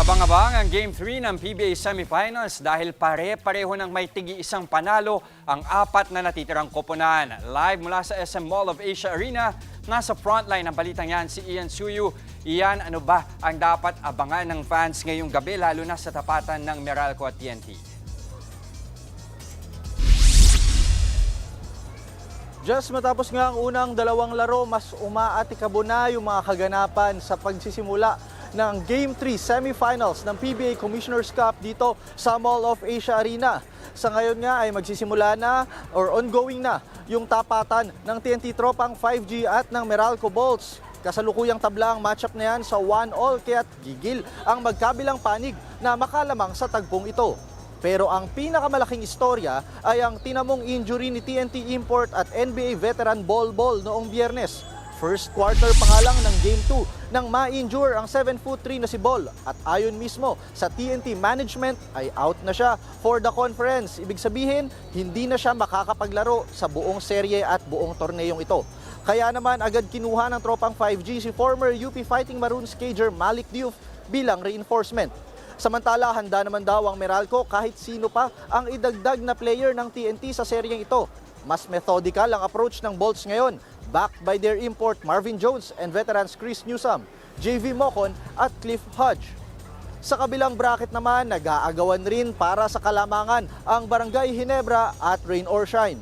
Kaabang-abang ang Game 3 ng PBA Semifinals dahil pare-pareho ng may tigi-isang panalo ang apat na natitirang koponan. Live mula sa SM Mall of Asia Arena, nasa frontline ng balitang yan si Ian Suyu. Ian, ano ba ang dapat abangan ng fans ngayong gabi lalo na sa tapatan ng Meralco at TNT? Just matapos nga ang unang dalawang laro, mas umaatikabo na yung mga kaganapan sa pagsisimula ng Game 3 Semifinals ng PBA Commissioner's Cup dito sa Mall of Asia Arena. Sa ngayon nga ay magsisimula na or ongoing na yung tapatan ng TNT Tropang 5G at ng Meralco Bolts. Kasalukuyang tabla ang matchup na yan sa 1-all kaya't gigil ang magkabilang panig na makalamang sa tagpong ito. Pero ang pinakamalaking istorya ay ang tinamong injury ni TNT Import at NBA veteran Bol Bol noong Biyernes. First quarter pa nga lang ng Game 2 nang ma-injure ang 7'3" na si Bol at ayon mismo sa TNT management ay out na siya for the conference. Ibig sabihin, hindi na siya makakapaglaro sa buong serye at buong torneyong ito. Kaya naman agad kinuha ng Tropang 5G si former UP Fighting Maroons cager Malik Diouf bilang reinforcement. Samantala, handa naman daw ang Meralco kahit sino pa ang idagdag na player ng TNT sa seryeng ito. Mas methodical ang approach ng Bolts ngayon, backed by their import Marvin Jones and veterans Chris Newsome, JV Mocon at Cliff Hodge. Sa kabilang bracket naman, nag-aagawan rin para sa kalamangan ang Barangay Ginebra at Rain or Shine.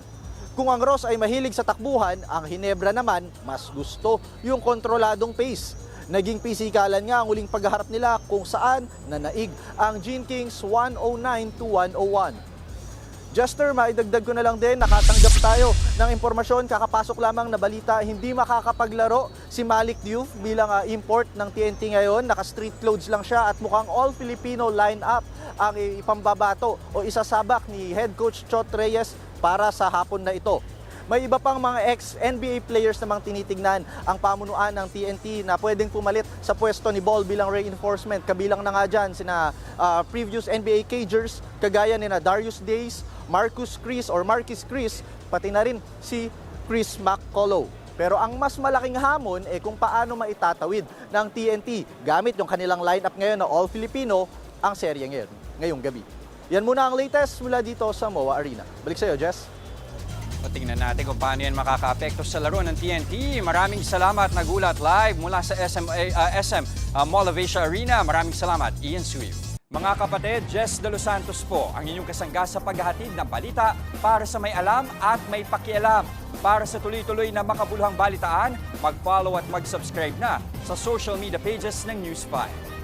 Kung ang Ross ay mahilig sa takbuhan, ang Ginebra naman mas gusto yung kontroladong pace. Naging pisikalan nga ang uling pagharap nila kung saan nanaig ang Gene Kings 109-101. Juster, maidagdag ko na lang din, nakatanggap tayo ng impormasyon, kakapasok lamang na balita, hindi makakapaglaro si Malik Diouf bilang import ng TNT ngayon. Naka-street clothes lang siya at mukhang all-Filipino line-up ang ipambabato o isasabak ni head coach Chot Reyes para sa hapon na ito. May iba pang mga ex-NBA players namang tinitignan ang pamunuan ng TNT na pwedeng pumalit sa pwesto ni Bol bilang reinforcement. Kabilang na nga dyan sina previous NBA cagers kagaya ni Darius Days, Marquis Chris, pati na rin si Chris McCullough. Pero ang mas malaking hamon ay kung paano maitatawid ng TNT gamit yung kanilang lineup ngayon na all-Filipino ang serye ngayong gabi. Yan muna ang latest mula dito sa MOA Arena. Balik sa iyo, Jess. Tingnan natin kung paano yan makaka-apekto sa laro ng TNT. Maraming salamat, nagulat live mula sa SM Mall of Asia Arena. Maraming salamat, Ian Suyu. Mga kapatid, Jess De Los Santos po, ang inyong kasangga sa paghahatid ng balita para sa may alam at may pakialam. Para sa tuloy-tuloy na makabuluhang balitaan, mag-follow at mag-subscribe na sa social media pages ng News 5.